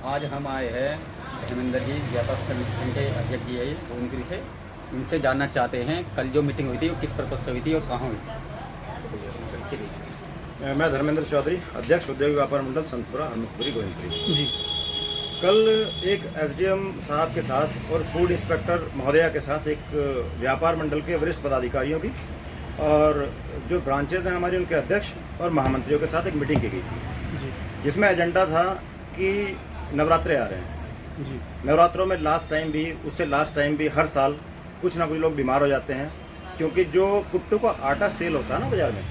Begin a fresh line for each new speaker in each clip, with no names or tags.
आज हम आए हैं धर्मेंद्र जी व्यापार संगठन के अध्यक्ष जी है भुवनगिरी से। इनसे जानना चाहते हैं कल जो मीटिंग हुई थी वो किस पर्पज से हुई थी और कहाँ हुई थी।
मैं धर्मेंद्र चौधरी, अध्यक्ष उद्योग व्यापार मंडल संतपुरा हरमुखपुरी गोविंदपुरी जी। कल एक एसडीएम साहब के साथ और फूड इंस्पेक्टर महोदया के साथ एक व्यापार मंडल के वरिष्ठ पदाधिकारियों की और जो ब्रांचेज हैं हमारी उनके अध्यक्ष और महामंत्रियों के साथ एक मीटिंग की गई थी, जिसमें एजेंडा था कि नवरात्रे आ रहे हैं जी। नवरात्रों में लास्ट टाइम भी, उससे लास्ट टाइम भी हर साल कुछ ना कुछ लोग बीमार हो जाते हैं, क्योंकि जो कुट्टू का आटा सेल होता है ना बाजार में,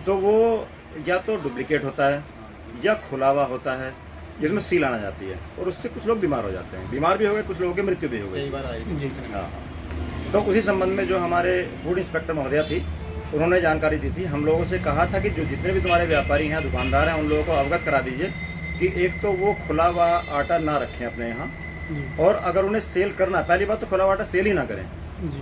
तो वो या तो डुप्लीकेट होता है या खुला हुआ होता है जिसमें सील आना जाती है और उससे कुछ लोग बीमार हो जाते हैं। बीमार भी हो गए, कुछ लोगों की मृत्यु भी हो गई जी। हाँ, तो उसी संबंध में जो हमारे फूड इंस्पेक्टर महोदया थी उन्होंने जानकारी दी थी। हम लोगों से कहा था कि जो जितने भी तुम्हारे व्यापारी हैं, दुकानदार हैं, उन लोगों को अवगत करा दीजिए कि एक तो वो खुला हुआ आटा ना रखें अपने यहाँ, और अगर उन्हें सेल करना, पहली बात तो खुला हुआ आटा सेल ही ना करें,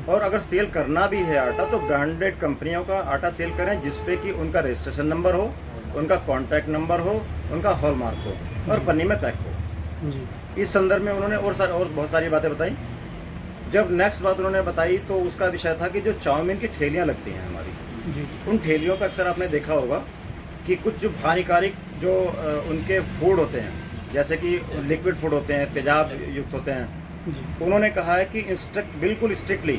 और अगर सेल करना भी है आटा तो ब्रांडेड कंपनियों का आटा सेल करें जिसपे कि उनका रजिस्ट्रेशन नंबर हो, उनका कॉन्टैक्ट नंबर हो, उनका हॉलमार्क हो और पन्नी में पैक हो जी। इस संदर्भ में उन्होंने और बहुत सारी बातें बताई। जब नेक्स्ट बात उन्होंने बताई तो उसका विषय था कि जो चाउमीन की ठेलियाँ लगती हैं हमारी जी, उन ठेलियों पर अक्सर आपने देखा होगा कि कुछ जो हानिकारक जो उनके फूड होते हैं, जैसे कि लिक्विड फूड होते हैं, तेजाब युक्त होते हैं, उन्होंने कहा है कि बिल्कुल स्ट्रिक्टली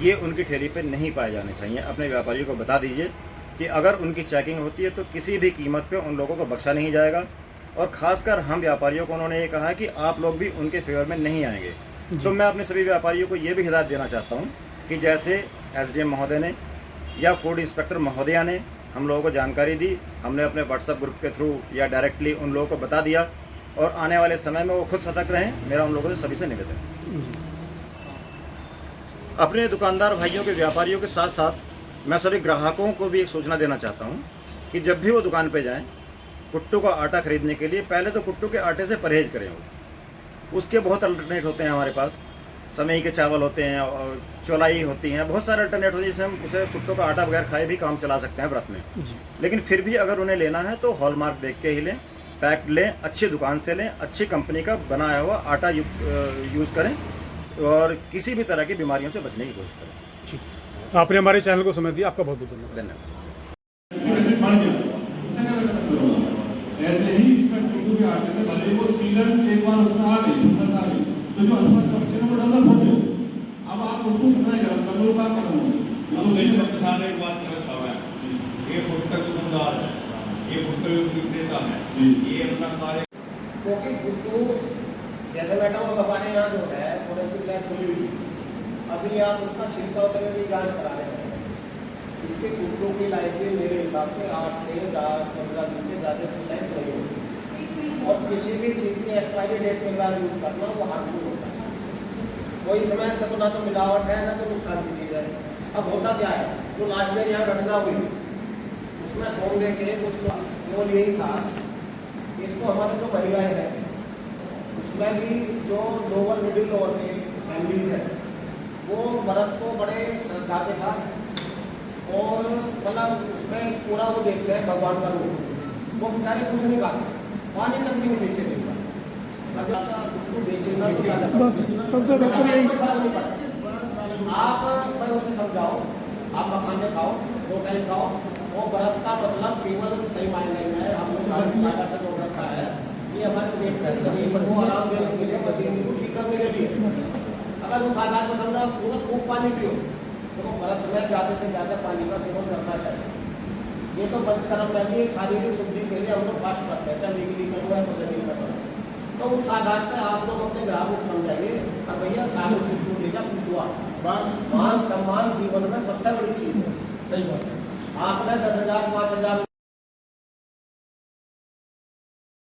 ये उनकी ठेली पे नहीं पाए जाने चाहिए। अपने व्यापारियों को बता दीजिए कि अगर उनकी चेकिंग होती है तो किसी भी कीमत पे उन लोगों को बख्शा नहीं जाएगा, और ख़ासकर हम व्यापारियों को उन्होंने ये कहा है कि आप लोग भी उनके फेवर में नहीं आएंगे। तो मैं अपने सभी व्यापारियों को ये भी हिदायत देना चाहता हूँ कि जैसे एसडीएम महोदय ने या फूड इंस्पेक्टर महोदया ने हम लोगों को जानकारी दी, हमने अपने व्हाट्सएप ग्रुप के थ्रू या डायरेक्टली उन लोगों को बता दिया, और आने वाले समय में वो खुद सतर्क रहें। मेरा उन लोगों से सभी से निवेदन है। अपने दुकानदार भाइयों के, व्यापारियों के साथ साथ मैं सभी ग्राहकों को भी एक सूचना देना चाहता हूं कि जब भी वो दुकान पे जाएं, कुट्टू का आटा खरीदने के लिए पहले तो कुट्टू के आटे से परहेज करें। उसके बहुत अल्टरनेट होते हैं हमारे पास, समई के चावल होते हैं और चौलाई होती हैं, बहुत सारे अल्टरनेट होते हैं जिससे हम उसे कुट्टू का आटा बगैर खाए भी काम चला सकते हैं व्रत में। लेकिन फिर भी अगर उन्हें लेना है तो हॉलमार्क देख के ही लें, पैक्ड लें, अच्छी दुकान से लें, अच्छी कंपनी का बनाया हुआ आटा यूज़ करें और किसी भी तरह की बीमारियों से बचने की कोशिश करें।
ठीक, आपने हमारे चैनल को समय दिया, आपका बहुत बहुत
धन्यवाद।
ऐसे ही इसमें कुट्टू के आटे में भले वो सीलन एक बार उसमें आ गई, बस आ गई, तो जो हनुमान टॉक्सिन को डालना भूल जाओ। अब आप उसको कितना गरम कर लो, बात खत्म हो गई।
तो सही से प्रधान एक बात कहना चाह रहा है, ये फुट का दुकानदार है, ये फुट का विक्रेता है, ये अपना कार्य,
क्योंकि कुट्टू जैसे मैडम अब हमारे यहाँ जो है फोरेंसिक लैब खुली हुई, अभी आप उसका छिड़काव करने की जाँच करा रहे हैं। इसके कुट्टू की लाइफ में मेरे हिसाब से 8 से 15 दिन से ज़्यादा इसकी लाइफ नहीं होती, और किसी भी चीज़ की एक्सपायरी डेट के बाद यूज़ करना वो हार्मफुल होता है। कोई समय तक ना तो मिलावट है, ना तो नुकसान की चीज़ है। अब होता क्या है, जो लास्ट में यहाँ घटना हुई उसमें सोने के कुछ केवल यही था, एक तो हमारे जो महिलाएँ हैं उसमें भी जो लोअर मिडिल लोअर के फैमिलीज हैं वो व्रत को बड़े श्रद्धा के साथ और मतलब उसमें पूरा वो देखते हैं भगवान का रूप, वो बेचारे कुछ नहीं खाते, पानी तक भी नहीं देते दिन भर।
बस सबसे बेहतर यही।
आप सर उसे समझाओ, आप मखाने खाओ, 2 टाइम खाओ, वो व्रत का मतलब केवल सही मायने में हम लोग धार्मिक से जोड़ रखा है कि हमारे शरीर को आराम देने के लिए, पसीने को ठीक करने के लिए। अगर वो साधारण को समझा पूरा खूब पानी पियो, तो व्रत में ज़्यादा से ज़्यादा पानी का सेवन करना चाहिए। ये तो पंचकर्म में भी शारीरिक शुद्धि के लिए हम लोग फास्ट करते हैं, चाहे वीकली करो या 15 दिन का करो। तो उस आधार पर आप लोग अपने ग्राहकों को समझाइए और भैया साधु देगा पिछुआ मान सम्मान जीवन में सबसे बड़ी चीज़ है। आपने 10,000 5,000